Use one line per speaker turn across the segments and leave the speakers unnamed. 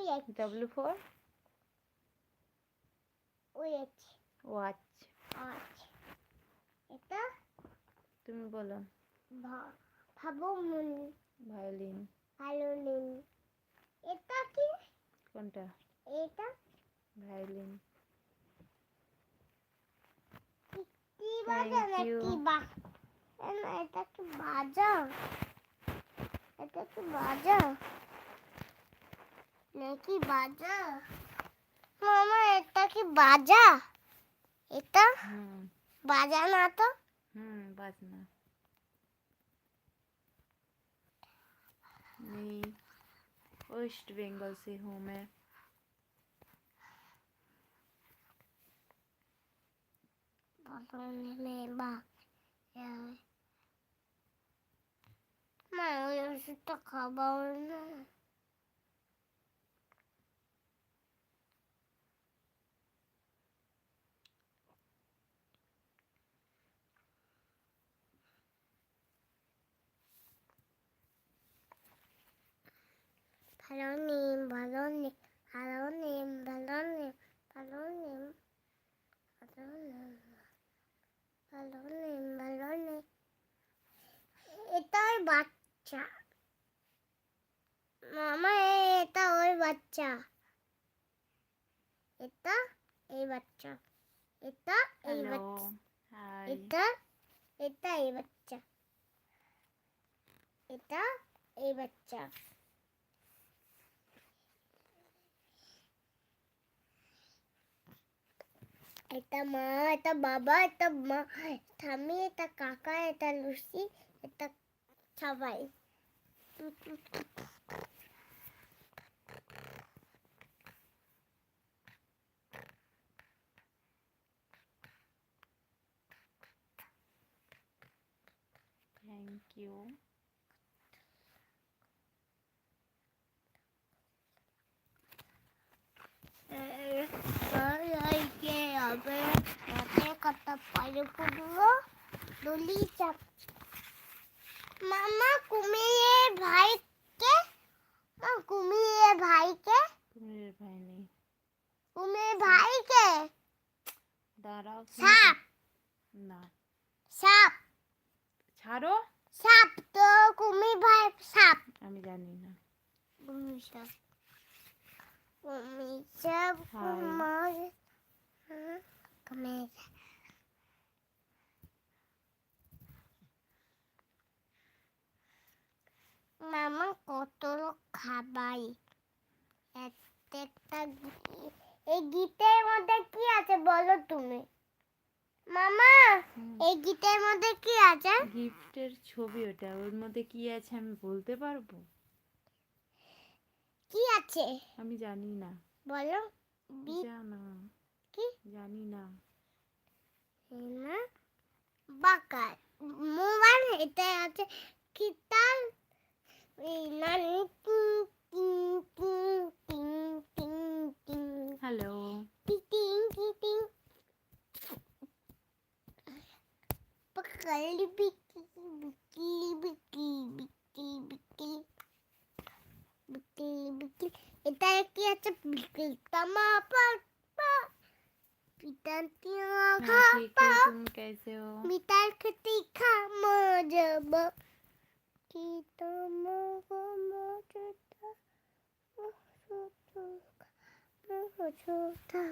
W for watch.
এটা
তুমি বলো। ভায়োলিন।
এটা কি?
কোনটা?
এটা
ভায়োলিন।
কি বাজা নাকি এটা কি বাজা? এটা কি বাজা নাকি বাজা? মামা এটা কি বাজা? এটা বাজা না তো?
বাজনা। मैं वेस्ट बंगाल से हूँ मैं।
ওষুধটা খাবার না। ভালো নেই, ভালো নেই, ভালো নেই, ভালো নেই, ভালো নেই, ভালো নেই, ভালো নেই, ভালো নেই। এটা ওই বাচ্চা মামা, এটা ওই বাচ্চা, এটা এই বাচ্চা, এটা এই বাচ্চা, এটা এটা এই বাচ্চা, এটা এই বাচ্চা। এটা মা, এটা বাবা, এটা মা, এটা আমি, এটা কাকা, এটা লুসি, এটা সবাই।
Thank you.
মামা কুমিরের ভাইকে, কুমিরের ভাইকে,
कुमेर भाई नहीं।
কুমিরের ভাইকে
दाराव
সাপ,
ना
সাপ
ছাড়ো।
সাপ তো কুমির ভাই সাপ।
আমি জানি না।
কুমির সাপ, কুমির সাপ, কুমার কুমির। মামা কত লোক খাবাই একটা। এই গীতের মধ্যে কি আছে বলো তুমি মামা? এই গীতের মধ্যে কি আছে?
গিফটের ছবি ওটা, ওর মধ্যে কি আছে আমি বলতে পারবো?
কি আছে
আমি জানি না।
বলো।
জানা
কি
জানি না।
না বাকা মোবাইল এটা আছে কিতাল নানি
hello.
Bakali bikili bikili bikili bikili bikili bikili bikili. এটা কি আছে? বিকলি तमा पापा पितांतिया
हाँ ठीक है, तुम कैसे हो?
मितार खती खा मजब की तुम को मजता छोटा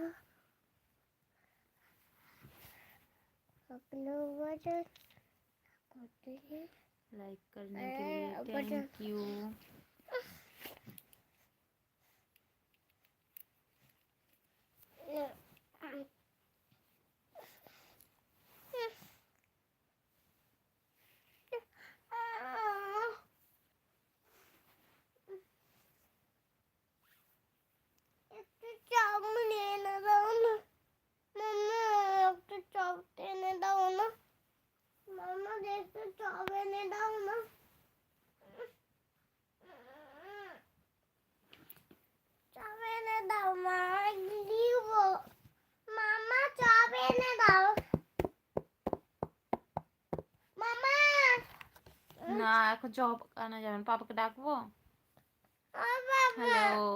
अपना वजन करते हैं।
लाइक करने के लिए थैंक यू। না এখন চপ আনা যাবে না, পাপাকে ডাকবো। হ্যালো।